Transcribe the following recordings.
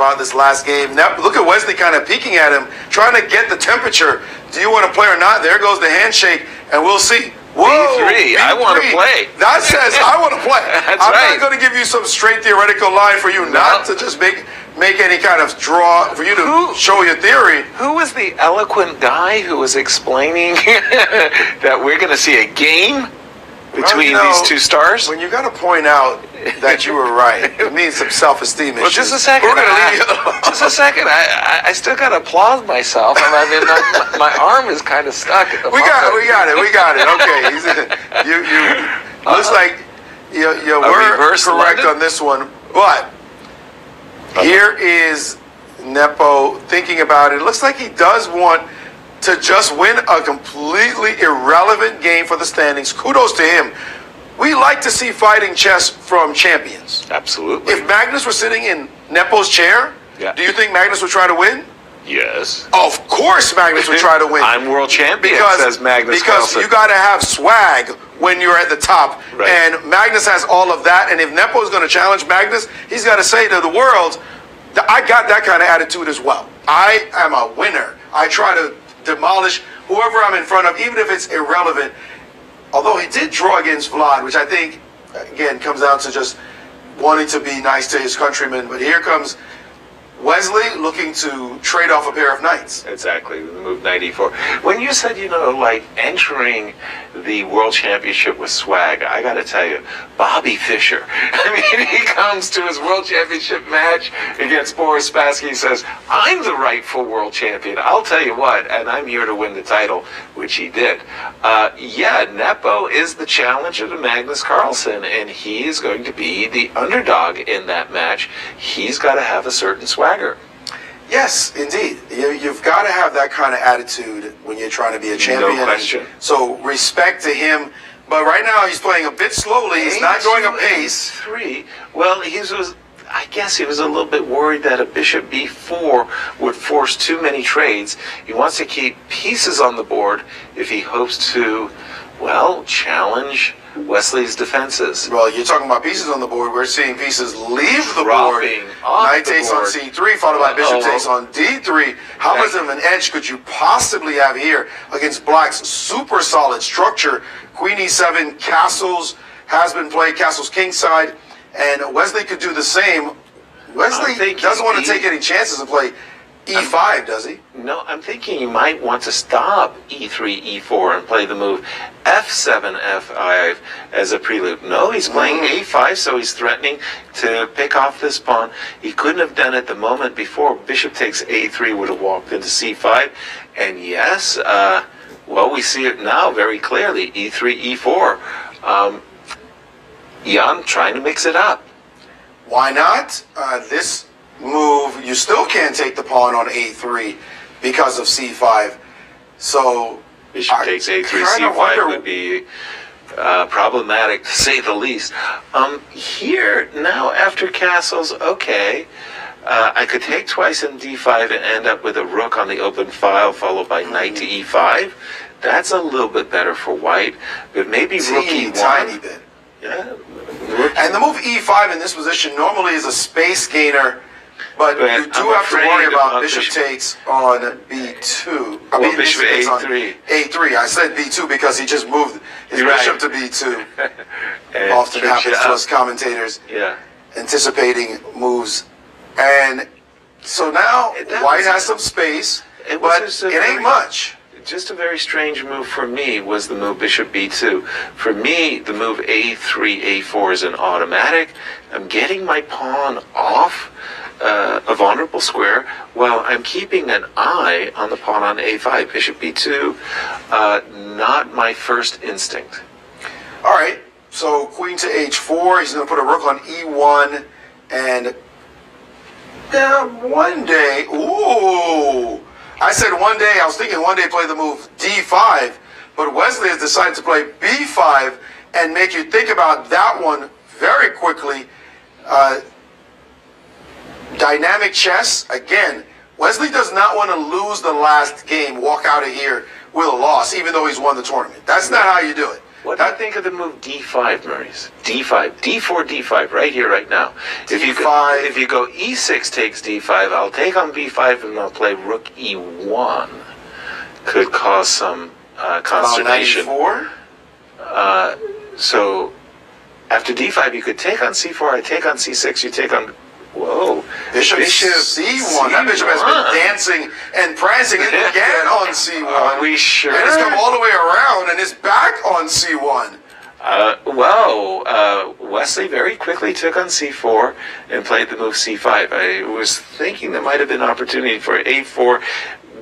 about this last game. Now, look at Wesley kind of peeking at him, trying to get the temperature. Do you want to play or not? There goes the handshake, and we'll see. Whoa, B3, I want to play. That says I want to play. That's I'm right. not going to give you some straight theoretical line for you not to just make any kind of draw, for you to show your theory. Who was the eloquent guy who was explaining that we're going to see a game between these two stars? When you got to point out that you were right, it means some self-esteem issues. Well, just a second. We're going to leave you alone. Just a second. I still got to applaud myself. I mean, my arm is kind of stuck at the We got it. Okay. Looks like you were correct London? on this one, but here is Nepo thinking about it. It looks like he does want to just win a completely irrelevant game for the standings. Kudos to him. We like to see fighting chess from champions. Absolutely. If Magnus were sitting in Nepo's chair, do you think Magnus would try to win? Yes. Of course Magnus would try to win. I'm world champion, says Magnus Because Carlsen. you got to have swag when you're at the top. Right. And Magnus has all of that. And if Nepo is going to challenge Magnus, he's got to say to the world, I got that kind of attitude as well. I am a winner. I try to demolish whoever I'm in front of, even if it's irrelevant. Although he did draw against Vlad, which I think, again, comes down to just wanting to be nice to his countrymen. But here comes Wesley looking to trade off a pair of knights. Exactly, move 94. When you said, like entering the World Championship with swag, I got to tell you, Bobby Fischer. I mean, he comes to his World Championship match against Boris Spassky. He says, I'm the rightful world champion. I'll tell you what, and I'm here to win the title, which he did. Nepo is the challenger to Magnus Carlsen, and he is going to be the underdog in that match. He's got to have a certain swagger. Yes, indeed. You've got to have that kind of attitude when you're trying to be a champion. No question. So respect to him. But right now he's playing a bit slowly. He's not going apace. A3. Well, I guess he was a little bit worried that a bishop b4 would force too many trades. He wants to keep pieces on the board if he hopes to, challenge Wesley's defenses. Well, you're talking about pieces on the board. We're seeing pieces leave the board. Knight takes on c3, followed by bishop takes on d3. How much of an edge could you possibly have here against Black's super solid structure? Queen e7, castles has been played, castles kingside, and Wesley could do the same. Wesley doesn't want to take any chances and play e5, does he? No, I'm thinking you might want to stop e3, e4 and play the move f7, f5 as a prelude. No, he's playing a5, so he's threatening to pick off this pawn. He couldn't have done it the moment before. Bishop takes a3 would have walked into c5. And yes, we see it now very clearly, e3, e4. Jan trying to mix it up. Why not? This move, you still can't take the pawn on a3 because of c5. So bishop takes a3, c5 would be problematic to say the least. Here now after castles, I could take twice in d5 and end up with a rook on the open file followed by knight to e5. That's a little bit better for white, but maybe rook e1. Tiny bit. Yeah. And the move e5 in this position normally is a space gainer. But you do have to worry about bishop takes on b2. Bishop a3. A3. I said b2 because he just moved his bishop to b2. Often happens to us commentators. Anticipating moves. And so now white has some space, but it ain't much. Just a very strange move for me was the move bishop b2. For me, the move a3, a4 is an automatic. I'm getting my pawn off a vulnerable square while I'm keeping an eye on the pawn on a5. Bishop b2, not my first instinct. All right, so queen to h4. He's going to put a rook on e1, and one day, I said one day, I was thinking one day play the move d5, but Wesley has decided to play b5 and make you think about that one very quickly. Dynamic chess, again, Wesley does not want to lose the last game, walk out of here with a loss, even though he's won the tournament. That's not how you do it. What do you think of the move D5, Maurice? D5, D4, D5, right here, right now. If you go E6 takes D5, I'll take on B5 and I'll play Rook E1. Could cause some consternation. About 94? So after D5, you could take on C4. I take on C6. You take on. Whoa. Bishop C1. That bishop has been dancing and prancing and again on C1. Are we sure? And it's come all the way around and is back on C1. Wesley very quickly took on C4 and played the move C5. I was thinking there might have been an opportunity for A4.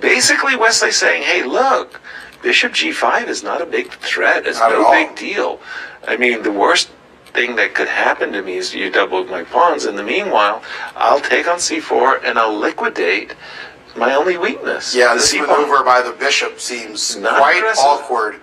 Basically, Wesley saying, hey, look, Bishop G5 is not a big threat. It's no big deal. I mean, the worst thing that could happen to me is you double my pawns. In the meanwhile, I'll take on C4 and I'll liquidate my only weakness. Yeah, this maneuver by the bishop seems not quite impressive. Awkward.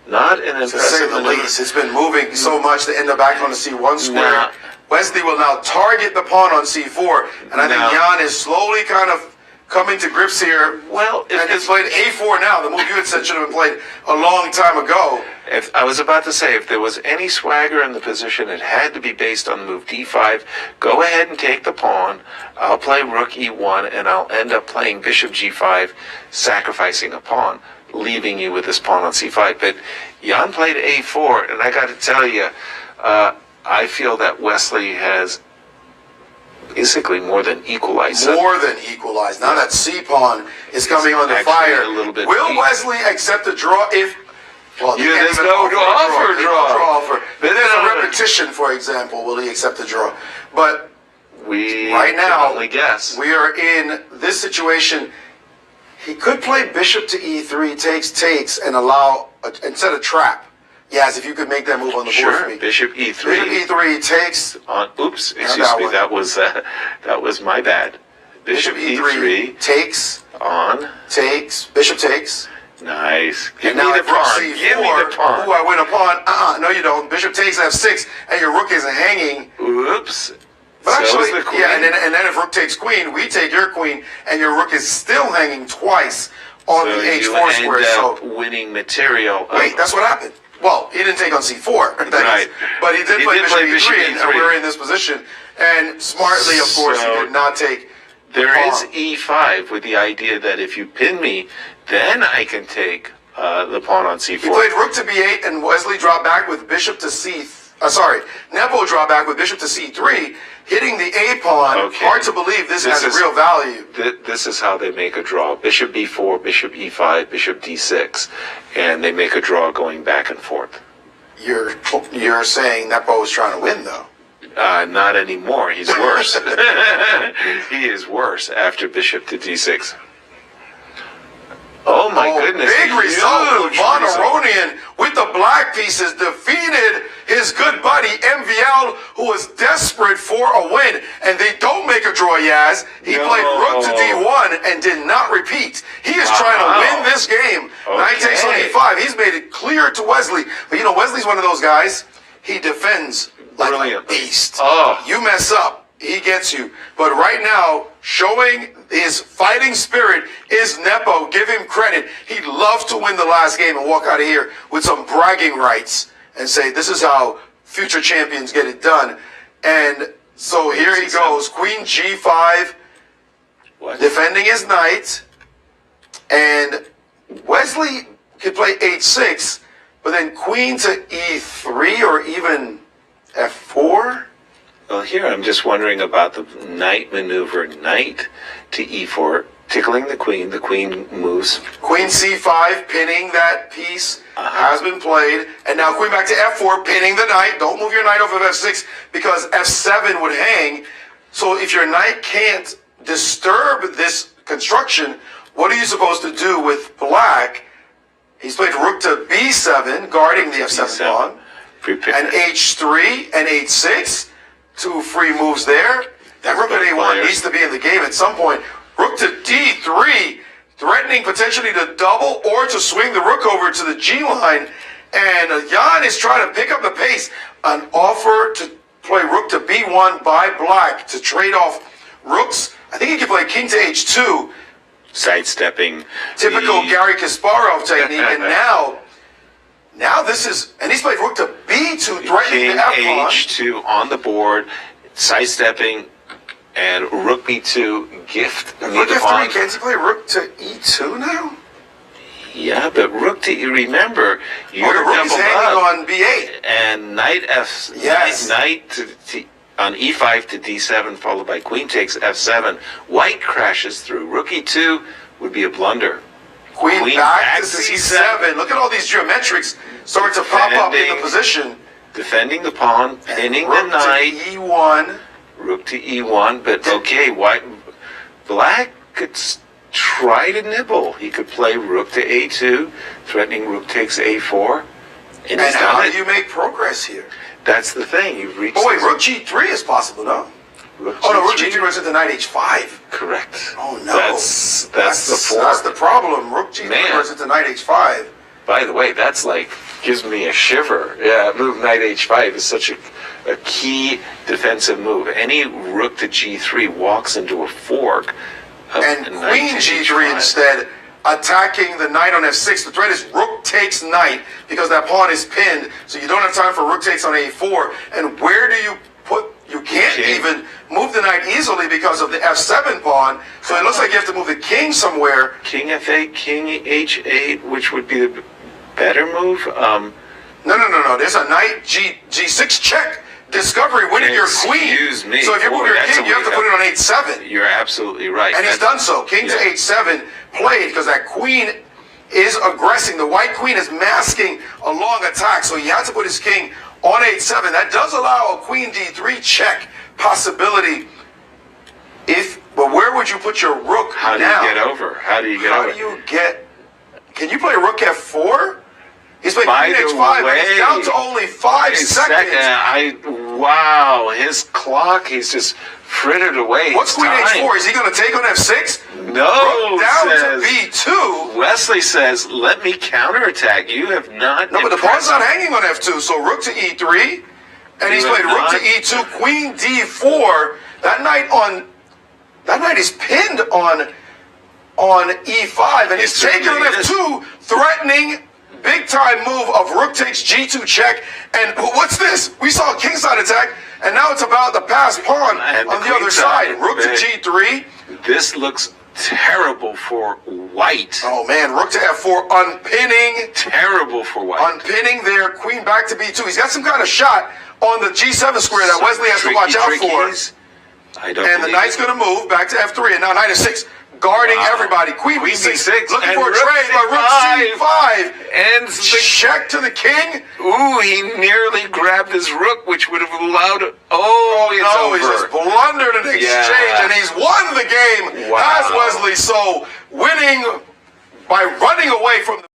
Not an To impressive say the maneuver. least. It's been moving so much to end up back on the C1 square. Now- Wesley will now target the pawn on C4, and I think Jan is slowly kind of coming to grips here. Well, And it's played A4 now. The move you had said should have been played a long time ago. If I was about to say, if there was any swagger in the position, it had to be based on the move D5. Go ahead and take the pawn. I'll play Rook E1, and I'll end up playing Bishop G5, sacrificing a pawn, leaving you with this pawn on C5. But Jan played A4, and I got to tell you, I feel that Wesley has basically more than equalized. More than equalized. Now that C pawn is coming under actually fire. a little bit Will weak. Wesley accept a draw if... Well, Yeah, there's no offer draw. There's a repetition, for example. Will he accept the draw? But We right can now, only guess. we are in this situation. He could play bishop to E3, takes, and allow, instead of trap. Yes, if you could make that move on the board for me. Bishop E3. Bishop E3 takes. Oops, excuse that me. one. That was my bad. Bishop E3 takes, on. takes, bishop takes. Nice. Give And me now the if rook pawn. C4, Give me the pawn. Ooh, I win a pawn. No, you don't. Bishop takes F6, and your rook is hanging. Oops. But So actually, is the queen. yeah, and then if rook takes queen, we take your queen, and your rook is still hanging twice on So the you H4 end square. up So winning material. wait, that's what happened. Well, he didn't take on C4, that Right. is, but he did He play did bishop play E3, bishop and E3. we're in this position. And smartly, of course, he So did not take. There pawn. is E5 with the idea that if you pin me, then I can take the pawn on C4. He played rook to B8, and Wesley dropped back with bishop to C. Nepo dropped back with bishop to C3, hitting the A pawn. Okay. Hard to believe this has is- real value. This is how they make a draw. Bishop B4, Bishop E5, Bishop D6. And they make a draw going back and forth. You're saying Nepo was trying to win, though. Not anymore. He's worse. He is worse after Bishop to D6. Oh my goodness. Big result. Huge Levon result. Aronian with the black pieces defeated his good buddy MVL, who was desperate for a win. And they don't make a draw, Yaz. He played rook to D1 and did not repeat. He is trying to win this game. Knight takes on E5. He's made it clear to Wesley. But you know, Wesley's one of those guys, he defends like Brilliant. a beast. Oh. You mess up, he gets you. But right now, showing his fighting spirit is Nepo. Give him credit. He'd love to win the last game and walk out of here with some bragging rights and say, this is how future champions get it done. And so here he goes. Queen G5, What? defending his knight. And Wesley could play H6, but then queen to E3 or even F4? Well, here I'm just wondering about the knight maneuver, knight to E4, tickling the queen. The queen moves. Queen C5, pinning that piece, has been played. And now queen back to F4, pinning the knight. Don't move your knight off of F6 because F7 would hang. So if your knight can't disturb this construction, what are you supposed to do with black? He's played rook to B7, guarding the F7 pawn. Prepare. And H3 and H6, two free moves there. That rook at A1 needs to be in the game at some point. Rook to D3, threatening potentially to double or to swing the rook over to the G line. And Jan is trying to pick up the pace. An offer to play rook to B1 by black to trade off rooks. I think he can play king to H2. Sidestepping. Typical the- Gary Kasparov technique. And now Now this is, and he's played rook to b2, threatening King the f pawn. h2 on the board, sidestepping, and rook b2, gift Rook the f3, pawn. can't he play rook to e2 now? Yeah, but rook to remember, you're the rook is doubled hanging up, on b8. and knight f, Yes. knight on e5 to d7, followed by queen takes f7. White crashes through. Rook e2 would be a blunder. Queen back to c7. Look at all these geometrics start to pop up in the position. Defending the pawn, pinning the Rook knight. to e1. Rook to e1, but okay, white, black could try to nibble. He could play rook to a2, threatening rook takes a4. And how do you make progress here? That's the thing. You've reached. Oh wait, rook g3 is possible, no? Rook Oh no, rook g3 runs into knight h5. Correct. Oh no. That's the fork. That's the problem. Rook g3 Man. runs into knight h5. By the way, that's like, gives me a shiver. Yeah, move knight h5 is such a key defensive move. Any rook to g3 walks into a fork. And queen g3 instead, attacking the knight on f6. The threat is rook takes knight because that pawn is pinned, so you don't have time for rook takes on a4. And where do you put? You can't even move the knight easily because of the f7 pawn. So it looks like you have to move the king somewhere. King f8, king h8, which would be the better move. No. There's a knight g6 check. Discovery winning your queen. Excuse me. So if you move your king, you have to put it on h7. You're absolutely right. And he's done so. King to h7 played because that queen is aggressing. The white queen is masking a long attack, so he had to put his king on h7. That does allow a queen d3 check possibility. But where would you put your rook How do now? you get over? How do you get over? How do you get? Can you play rook f4? He's playing By queen the h5, and way, he's down to only 5 seconds. Wow, his clock, he's just frittered away. What's queen h4? Is he going to take on f6? No, Rook down says, to b2. Wesley says, let me counterattack. You have not. No, but the pawn's not hanging on f2, so rook to e3, and he's played rook to e2, queen d4. That knight is pinned on e5, and he's taking on f2, threatening big time move of rook takes g2 check. And what's this? We saw a kingside attack, and now it's about the passed pawn And on the other side. Rook to g3. This looks terrible for white. Oh man, rook to f4, unpinning. Terrible for white. Unpinning there, queen back to b2. He's got some kind of shot on the g7 square that Wesley has to watch out for. I don't And the knight's going to move back to f3, and now knight f6, guarding everybody. Queen b6, looking for a trade, but rook c5. And check to the king. Ooh, he nearly grabbed his rook, which would have allowed. It's over. He's just blundered an exchange, and he's won the game. Wow. Has Wesley So winning by running away from the